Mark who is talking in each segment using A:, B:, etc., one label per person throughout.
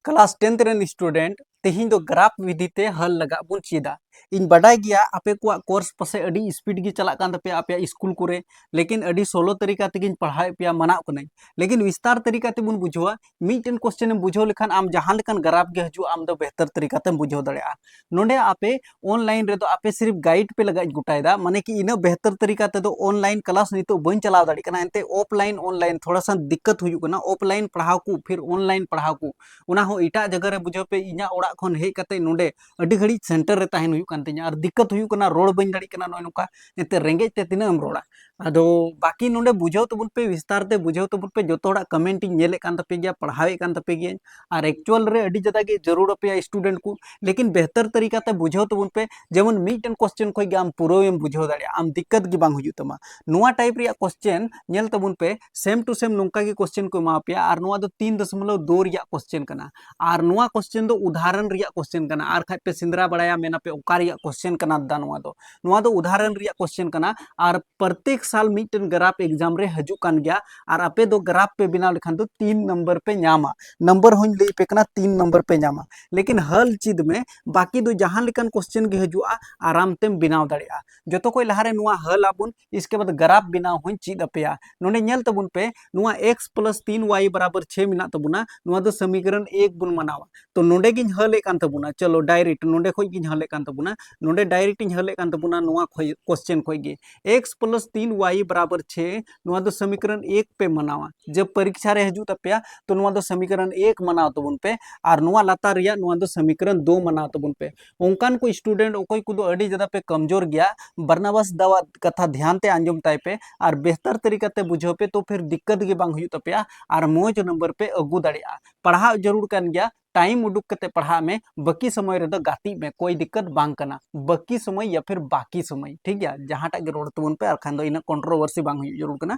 A: Class 10 rain student तेहिं दो graph विधि ते हल लगा बुन चीदा इन बडाय गया आपे को कोर्स पसे अडी स्पीड गी चला कान तपे आपे स्कूल कुरे लेकिन अडी सोलो तरीका ते गिन पढ़ाई पे मना कने लेकिन विस्तार तरीका ते बुन बुझवा मीटेन क्वेश्चन em बुझो लेखान आम जहां लेखान ग्राफ गे हजू आम दो बेहतर तरीका ते बुझो दड़ेया नोंडे आपे ऑनलाइन रे दो आपे सिर्फ गाइड पे लगा गुटायदा माने कि इना बेहतर तरीका ते दो ऑनलाइन क्लास नितो बन चलाव दाड़ी कना एंते ऑफलाइन ऑनलाइन थोड़ा सा दिक्कत हुयु कना ऑफलाइन पढ़ाव को फिर ऑनलाइन पढ़ाव को उना हो इटा जगह रे बुझो पे इना ओड़ा खन हेज कते नोंडे अडी घड़ी सेंटर रे ताहेन हुयु कान तिया और दिक्कत हुयु कना रोड बन दाड़ी कना नय नुका एते रेंगे ते तिना एम रोड़ा अदो बाकी नोंडे बुझाव तबुन पे विस्तार ते बुझाव तबुन पे जतो होड़ा कमेंट इन नेले कान तपे गया पढ़ावे कान तपे गया और एक्चुअल रे अडी जदा गे जरूर पे स्टूडेंट को लेकिन बेहतर तरीका ते बुझाव तबुन पे जेमन मीटेन क्वेश्चन खोय गे आम पूरा एम बुझाव दाड़ी आम दिक्कत गे बांग हुयु तमा नुआ टाइप रिया क्वेश्चन नेल तबुन पे सेम टू सेम नुका गे क्वेश्चन को मा पे और नुआ दो 3.2 रिया क्वेश्चन कना और नुआ क्वेश्चन दो उदाहरण रिया क्वेश्चन कना और खाय पे सिंदरा बड़ाया मेना पे ओका रिया क्वेश्चन कना दा नुआ दो उदाहरण रिया क्वेश्चन कना और प्रत्येक साल मीटेन ग्राफ एग्जाम रे हजू कान गया और आपे दो ग्राफ पे बिना लेखान तो 3 नंबर पे नामा नंबर होइन ले पे कना 3 नंबर पे नामा लेकिन हल चीज में बाकी दो जहां लेकान क्वेश्चन गे हजुआ आराम तेम बिनाव दाड़िया जतो कोई लहारे नुआ हल आबुन इसके बाद ग्राफ बिनाव होइन चीज अपेया नोंडे नेल तबुन पे नुआ x + 3y = 6 मिना तबुना नुआ दो समीकरण 1 बुन मनावा तो नोंडे गिन हले कान तबुना चलो डायरेक्ट नोंडे खोय गिन हले कान तबुना नोंडे डायरेक्ट इन हले कान तबुना नुआ क्वेश्चन खोय गे x + 3y = 6 नुआ दो समीकरण 1 पे मनावा जब परीक्षा रे हजू तपया तो नुआ दो समीकरण 1 मनाव तबुन पे और नुआ लातार रिया नुआ दो समीकरण 2 मनाव तबुन पे ओंकान को स्टूडेंट ओकोय को दो अडी जदा पे कमजोर गया बरनाबास दावा कथा ध्यान ते आंजम ताय पे और बेहतर तरीका ते बुझो पे तो फिर दिक्कत गे बांग हुयु तपया और मोज नंबर पे अगू दाड़िया पढ़ा जरूर कान गया टाइम उडुक कते पढ़ा में बाकी समय रे दो गाती में कोई दिक्कत बांग कना बाकी समय या फिर बाकी समय ठीक है जहां टाग रोड तबुन पे अरखान दो इन कंट्रोवर्सी बांग हुयु जरूर कना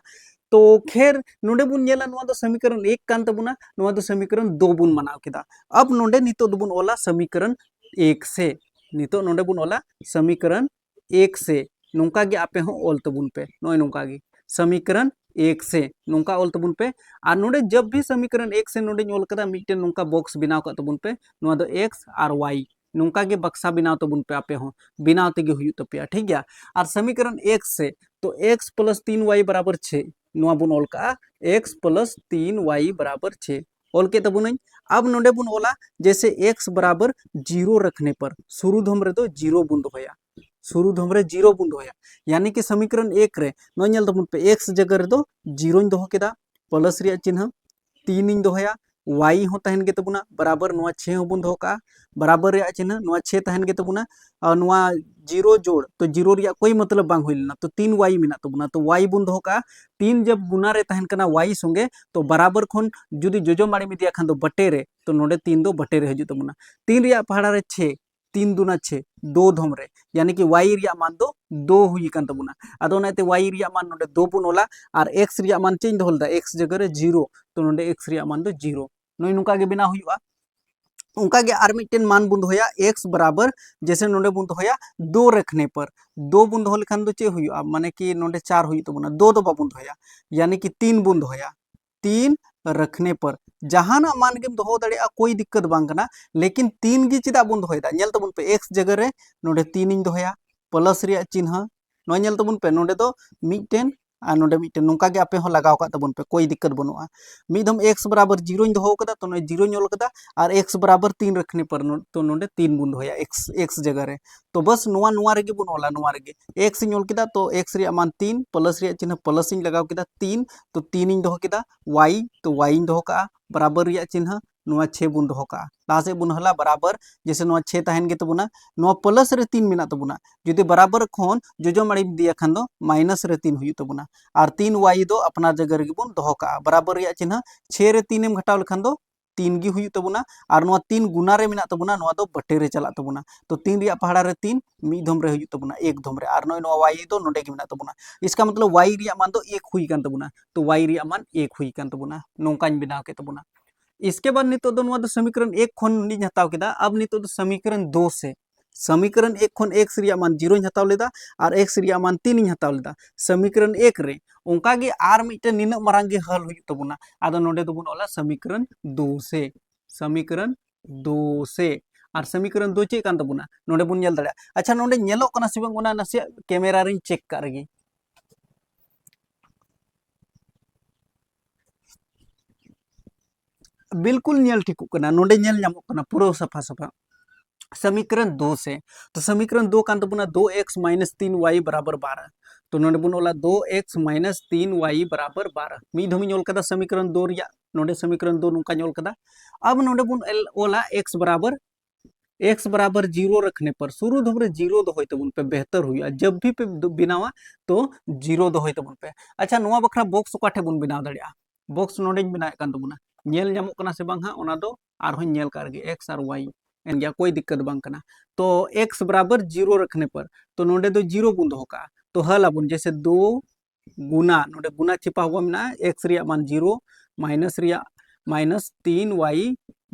A: तो खैर नोंडे बुन नेला नुआ दो समीकरण 1 कान तबुना नुआ दो समीकरण 2 बुन मनाव केदा अब नोंडे नितो दो बुन ओला समीकरण 1 से नितो नोंडे बुन ओला समीकरण 1 से नोंका गे आपे हो ओल तबुन पे नोय नोंका गे समीकरण 1 से नोंका ओल तबुन पे और नोंडे जब भी समीकरण 1 से नोंडे ओल कदा मिटेन नोंका बॉक्स बिनाव का तबुन पे नुआ दो x और y नोंका गे बक्सा बिनाव तबुन पे आपे हो बिनाव तेगे हुयु तपेया ठीक गया और समीकरण 1 से तो x + 3y = 6 नुआ बुन ओल का x + 3y = 6 ओल के तबुन अब नोंडे बुन ओला जैसे x = 0 रखने पर शुरू धम रे दो 0 बुन दोया शुरू धम रे 0 बुन दोया यानी कि समीकरण 1 रे नो नेल तबुन पे x जगह रे दो 0 इन दोहो केदा प्लस रिया चिन्ह 3 इन दोया y हो तहन गे तबुना बराबर नुआ 6 हो बुन दोहो का बराबर रिया चिन्ह नुआ 6 तहन गे तबुना नुआ 0 जोड़ तो 0 रिया कोई मतलब बांग हुइलना तो 3y मिना तबुना तो y बुन दोहो का 3 जब गुना रे तहन कना y संगे तो बराबर खन जुदी जोजो माड़ी में दिया खान दो बटे रे तो नोंडे 3 दो बटे रे हजू तबुना 3 रिया पहाड़ा रे 6 3 दूना 6 2 धम रे यानी कि y रिया मान दो 2 हुई कान तबुना अदो नाते y रिया मान नोंडे 2 बुन ओला और x रिया मान चेंज दोलदा x जगह रे 0 तो नोंडे x रिया मान दो 0 नोय नुका गे बिना हुआ उनका के आर मिटेन मान बुन होया x बराबर जैसे नोंडे बुन होया 2 रखने पर 2 बुन हो लेखान दो चे हुआ माने कि नोंडे 4 हुई तबुना 2 दो बाबुन होया यानी कि 3 बुन होया 3 रखने पर जहां ना मान गेम दोहो दाड़िया कोई दिक्कत बांग कना लेकिन 3 गी चिदा बुन दोहोयदा नेल तबुन पे x जगह रे नोंडे 3 इन दोहोया प्लस रिया चिन्ह नो नेल तबुन पे नोंडे दो मिटेन और नोंडे मिटेन नोंका गे आपे हो लगाव का तबुन पे कोई दिक्कत बनुआ मिदम x = 0 इन दोहो कदा तो 0 इन ओल कदा और x = 3 रखने पर तो नोंडे 3 बुन दोया x जगह रे तो बस नुआ नुआ रेगे बुन ओला नुआ रेगे x इन ओल केदा तो x रिया मान 3 प्लस रिया चिन्ह प्लस इन लगाव केदा 3 तो 3 इन दोहो केदा y तो y इन दोहो का बराबर रिया चिन्ह नुआ 6 बुन दोहो का लासे बुन हला बराबर जैसे नुआ 6 तहन गे तबुना नुआ प्लस रे 3 मिना तबुना जुदी बराबर खन जोजो माड़ी दिया खान दो माइनस रे 3 हुई तबुना और 3 y दो अपना जगह रे बुन दोहो का बराबर रिया चिन्ह 6 रे 3 एम घटाव लेखान दो 3 गी हुई तबुना और नुआ 3 गुना रे मिना तबुना नुआ दो बटे रे चला तबुना तो 3 रिया पहाड़ा रे 3 मी धम रे हुई तबुना 1 धम रे और नुआ y दो नोंडे गे मिना तबुना इसका मतलब y रिया मान दो 1 हुई कान तबुना तो y रिया मान 1 हुई कान तबुना नोंकाñ बिनाव के तबुना इसके बाद नितो दो नुआ दो समीकरण 1 खन नि हताव केदा अब नितो दो समीकरण 2 से समीकरण 1 खन x रिया मान 0 इन हताव लेदा और x रिया मान 3 इन हताव लेदा समीकरण 1 रे ओंका गे आर मिटे निना मरांग गे हल हुई तबुना आदो नोंडे दो बुन ओला समीकरण 2 से समीकरण 2 से और समीकरण 2 चेक कान तबुना नोडे बुन नेल दड़े अच्छा नोडे नेलो कना से बंग ओना नसे कैमरा रिन चेक का रगी बिल्कुल नेल ठीक कना नोडे नेल नामो कना पूरा सफा सफा समीकरण 2 से तो समीकरण 2 कान तबुना 2x माइनस 3y बराबर 12 तो नोडे बुन ओला 2x माइनस 3y बराबर 12 मी धमी ओल कदा समीकरण 2 रिया नोडे समीकरण 2 नुका ओल कदा अब नोडे बुन ओला x बराबर 0 रखने पर शुरू धमरे 0 दो होय तबुन पे बेहतर हुआ जब भी पे बिनावा तो 0 दो होय तबुन पे अच्छा नुआ बखरा बॉक्स काठे बुन बिनाव दड़िया बॉक्स नोडे बिनाव कान तबुना नेल ᱧᱟᱢᱚᱜ ᱠᱟᱱᱟ ᱥᱮ ᱵᱟᱝ ᱦᱟᱸᱜ ᱚᱱᱟ ᱫᱚ ᱟᱨᱦᱚᱸ ᱧᱮᱞ ᱠᱟᱜ ᱨᱮᱜᱮ x और y एन गया कोई दिक्कत बांग कना तो x बराबर 0 रखने पर तो नोडे दो 0 बुन दो का तो हल अबुन जैसे 2 गुना नोडे गुना छिपा हुआ मेना x रिया मान 0 माइनस रिया माइनस 3y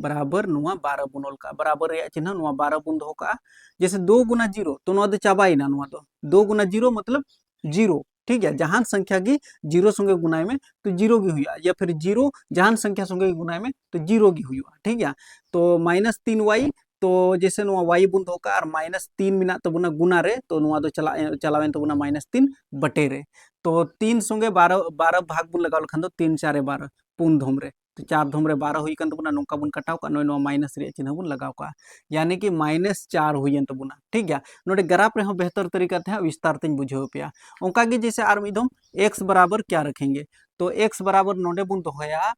A: बराबर नुआ 12 बुनोल का बराबर रिया चिन्ह नुआ 12 बुन दो का जैसे 2 गुना 0 तो नुआ दो चाबाइना नुआ दो 2 गुना 0 मतलब 0 ठीक है जहां संख्या की 0 संगे गुनाए में तो 0 की हुआ या फिर 0 जहां संख्या संगे गुनाए में तो 0 की हुआ ठीक है तो माइनस 3y तो जैसे नुआ y बुन दो का और माइनस 3 मिना तबुना गुना रे तो नुआ दो चलावेन तबुना माइनस 3 बटे रे तो 3 संगे 12 12 भाग बुन लगाव लखन दो 3 4 12 पुन धम रे तो 4 धम रे 12 हुई कन तबुना नोका बुन कटाव का नो माइनस रे चिन्ह बुन लगाव का यानी कि -4 हुईन तबुना ठीक है नोडे ग्राफ रे बेहतर तरीका ते विस्तार ते बुझाव पे ओंका के जैसे आर मिदम x बराबर क्या रखेंगे तो x बराबर नोडे बुन दोहया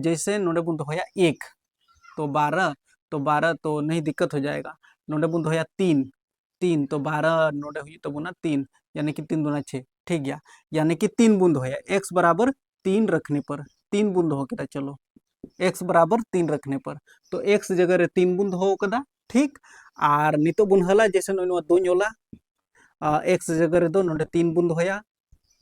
A: जैसे नोडे बुन दोहया 1 तो 12 तो 12 तो नहीं दिक्कत हो जाएगा नोडे बुन दोहया 3 3 तो 12 नोडे हुई तबुना 3 यानी कि 3 दूना 6 ठीक गया यानी कि 3 बुन दोहया x बराबर 3 रखने पर 3 बुन दो के चलो x बराबर 3 रखने पर तो x जगह रे 3 बुन दो कदा ठीक और नितो बुन हला जैसे नो दो ओला x जगह रे दो नोडे 3 बुन दोहया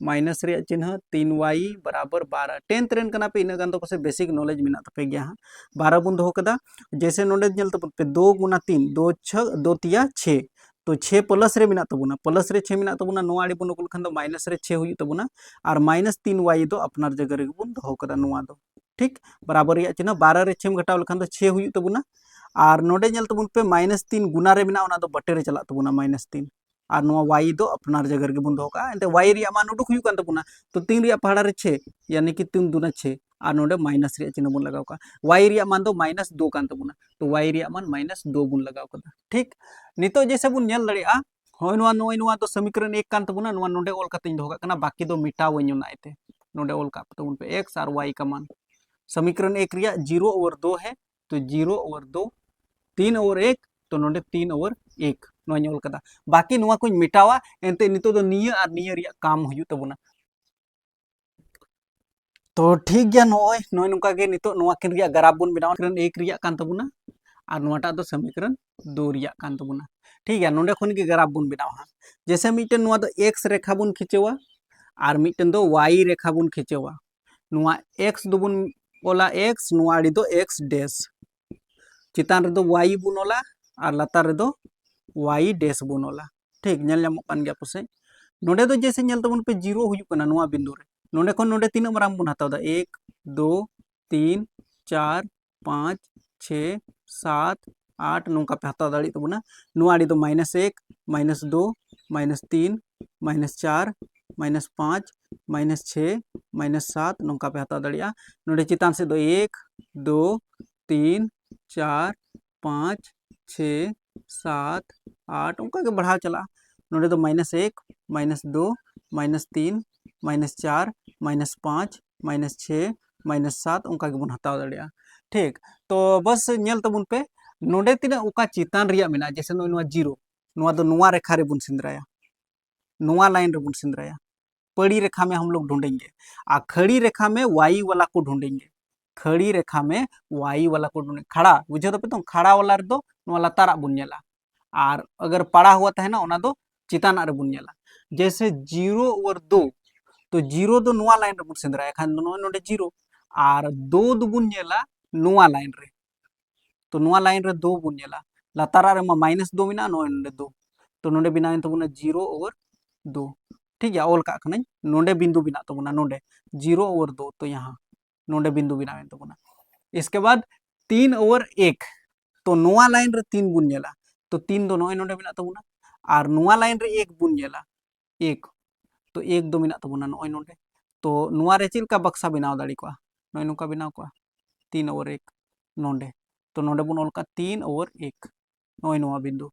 A: माइनस रे चिन्ह 3y बराबर 12 टेंथ रेन कना पे इना गान तो पसे बेसिक नॉलेज मिना तपे गया 12 बुन दो कदा जैसे नोडे जल तो पे 2 गुना 3 2 6 2 तिया 6 तो 6 प्लस रे मिना तबुना प्लस रे 6 मिना तबुना नो आड़ी बुन कुल खन दो माइनस रे 6 हुई तबुना और माइनस 3y दो अपनार जगह रे बुन दो कदा नोआ दो ठीक बराबर या चिन्ह 12 रे 6 घटाव लखन दो 6 हुई तबुना और नोडे जल तबुन पे -3 गुना रे मिना ओना दो बटे रे चला तबुना -3 और नुआ वाई दो अपनार जगह रे बुन दो का एंते वाई रिया मान उडुक हुई कान तबुना तो 3 रिया पहाड़ा रे 6 यानी कि 3 दूना 6 और नोडे माइनस रिया चिन्ह बुन लगाव का वाई रिया मान दो -2 कान तबुना तो वाई रिया मान -2 बुन लगाव का ठीक नितो जैसे बुन नेल दड़िया होय नुआ तो समीकरण 1 कान तबुना नुआ नोडे ओल काते दो का बाकी दो मिटाव नाइते नोडे ओल का तबुन पे x और y का मान समीकरण 1 रिया 0 ओवर 2 है तो 0 ओवर 2 3 ओवर 1 तो नोडे 3 ओवर 1 नोल कदा बाकी नुआ को मिटावा एंते नितो दो निया और निया रिया काम हुयु तबुना तो ठीक गया नोय नोय नुका के नितो नुआ किन रिया ग्राफ बुन बिनाव समीकरण 1 रिया कान तबुना और नुआटा दो समीकरण 2 रिया कान तबुना ठीक है नोडे खन के ग्राफ बुन बिनाव हा जैसे मिटन नुआ दो x रेखा बुन खिचेवा और मिटन दो y रेखा बुन खिचेवा नुआ x दो बुन ओला x नुआ आड़ी दो x डैश चितान रे दो y बुन ओला और लातार रे दो y डैश बुन ओला ठीक नेल ᱧᱟᱢᱚᱜ कान गया पसे नोडे दो जैसे नेल तबुन पे 0 हुयु कना नुआ बिंदु रे नोडे खन नोडे तीन मराम बुन हताव दा 1 2 3 4 5 6 7 8 नोका पे हताव दाड़ी तबुना नुआ आड़ी दो -1 -2 -3 -4 -5 -6 -7 नोका पे हताव दाड़िया नोडे चितान से दो 1 2 3 4 5 6 7 8 उनका के बढ़ा चला नोडे दो -1 -2 -3 -4 -5 -6 -7 उनका के बुन हताव दाड़िया ठीक तो बस नेल तबुन पे नोडे तिना उका चितान रिया मेना जैसे नुआ 0 नुआ दो नुआ रेखा रे बुन सिंद्राया नुआ लाइन रे बुन सिंद्राया पड़ी रेखा में हम लोग ढूंढेंगे आ खड़ी रेखा में वाई वाला को ढूंढेंगे खड़ी रेखा में वाई वाला को ढूंढेंगे खड़ा बुझे तो पे तो खड़ा वाला रे दो नुआ लातारा बुन नेला और अगर पड़ा हुआ तहना ओना दो चितान रे बुन नेला जैसे 0 और 2 तो 0 दो नुआ लाइन रे बुन सिंद्राया खान दो नोडे 0 और 2 दो बुन नेला नुआ लाइन रे तो नुआ लाइन रे 2 बुन नेला लातारा रे मा -2 मिना नोडे 2 तो नोडे बिना तबुना 0 और 2 ठीक है ओल का खनई नोडे बिंदु बिना तबुना नोडे 0 और 2 तो यहाँ नोडे बिंदु बिना तबुना इसके बाद 3 ओवर 1 तो नोआ लाइन रे 3 बुन नेला तो 3 दो नोय नोंडे मेना तबुना और नोआ लाइन रे 1 बुन नेला 1 तो 1 दो मेना तबुना नोय नोंडे तो नोआ रे चिलका बक्सा बनाव दाड़ी को नोय नोका बनाव को 3 ओवर 1 नोंडे तो नोंडे बुन ऑल का 3 ओवर 1 नोय नोआ बिंदु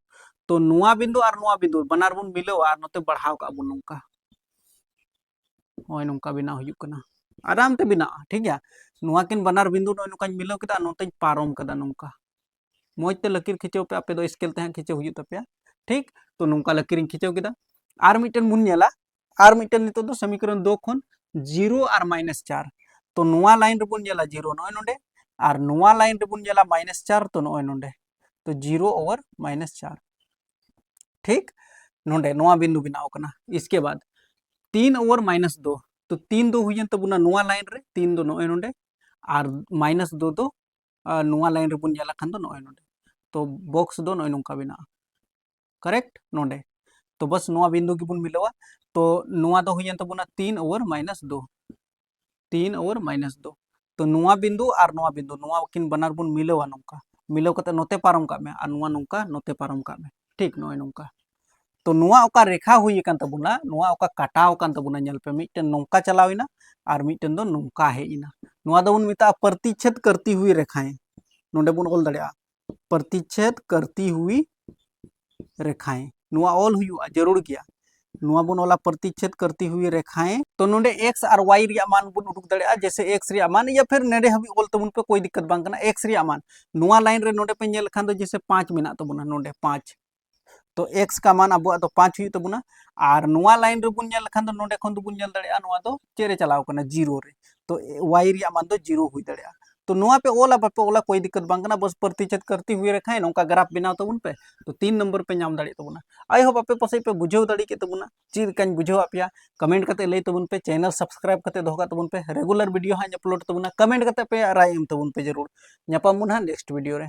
A: तो नोआ बिंदु और नोआ बिंदु बनार बुन मिलाव और नोते बढ़ाव का बुन नोंका नोय नोंका बनाव हुयुग कना आराम ते बनाव ठीक गया नोआ किन बनार बिंदु नोय नोकाñ मिलाव केदा नोते पारम कदा नोंका मौजते लकीर खिंचाव पे आपे दो स्केल ते खिंचाव हुयुग तपेया ठीक तो नोंका लकीर खिंचाव केदा और मिटन बुन नेला और मिटन नितो दो समीकरण 2 खन 0 और -4 तो नोआ लाइन रे बुन नेला 0 नोय नोंडे और नोआ लाइन रे बुन नेला -4 तो नोय नोंडे तो 0 ओवर -4 ठीक नोंडे नोआ बिंदु बनाव कना इसके बाद 3 ओवर -2 तो 3 दो हुयन तबुना नोआ लाइन रे 3 दो नोय नोंडे और -2 दो नोआ लाइन रे बुन नेला खान दो नोय नोंडे तो बॉक्स दो नोय नोंका बना करेक्ट नोंडे तो बस नोआ बिंदु की बुन मिलावा तो नोआ दो हुयन तबुना 3 ओवर -2 3 ओवर -2 तो नोआ बिंदु और नोआ बिंदु नोआ किन बनार बुन मिलावा नोंका मिलाव कते नोते पारम का में और नोआ नोंका नोते पारम का में ठीक नोय नोंका तो नोआ ओका रेखा हुई कान तबुना नोआ ओका काटाव कान तबुना नेल पे मिटन नोंका चलाविना और मिटन दो नोंका हेइना नोआ दो बुन मिता प्रतिच्छेद करती हुई रेखाएं नोंडे बुन ऑल दड़िया प्रतिच्छेद करती हुई रेखाएं नोआ ऑल हुआ जरूर गया नोआ बुन ओला प्रतिच्छेद करती हुई रेखाएं तो नोंडे एक्स और वाई रिया मान बुन उडुक दड़िया जैसे एक्स रिया मान या फिर नेडे हबी ऑल तबुन पे कोई दिक्कत बांग कना एक्स रिया मान नोआ लाइन रे नोंडे पे नेल खान दो जैसे 5 मेना तबुना नोंडे 5 तो एक्स का मान अब तो 5 हुई तबुना और नोआ लाइन रे बुन नेल खान दो नोंडे खन दो बुन नेल दड़िया नोआ दो चेरे चलाव कना 0 रे तो वाई रिया मान दो 0 हुई दड़िया तो नोआ पे ओला बापे ओला कोई दिक्कत बांग कना बस प्रतिच्छेद करती हुई रेखाएं नोंका ग्राफ बनाव तबुन पे तो 3 नंबर पे नाम दाड़ी तबुना आई होप आपे पसे पे बुझाव दाड़ी के तबुना चीज काñ बुझाव आपया कमेंट करते लई तबुन पे चैनल सब्सक्राइब करते दोहा तबुन पे रेगुलर वीडियो हां अपलोड तबुना कमेंट करते पे राय एम तबुन पे जरूर ᱧᱟᱯᱟᱢ ᱵᱚᱱ ᱦᱟᱸᱜ नेक्स्ट वीडियो रे।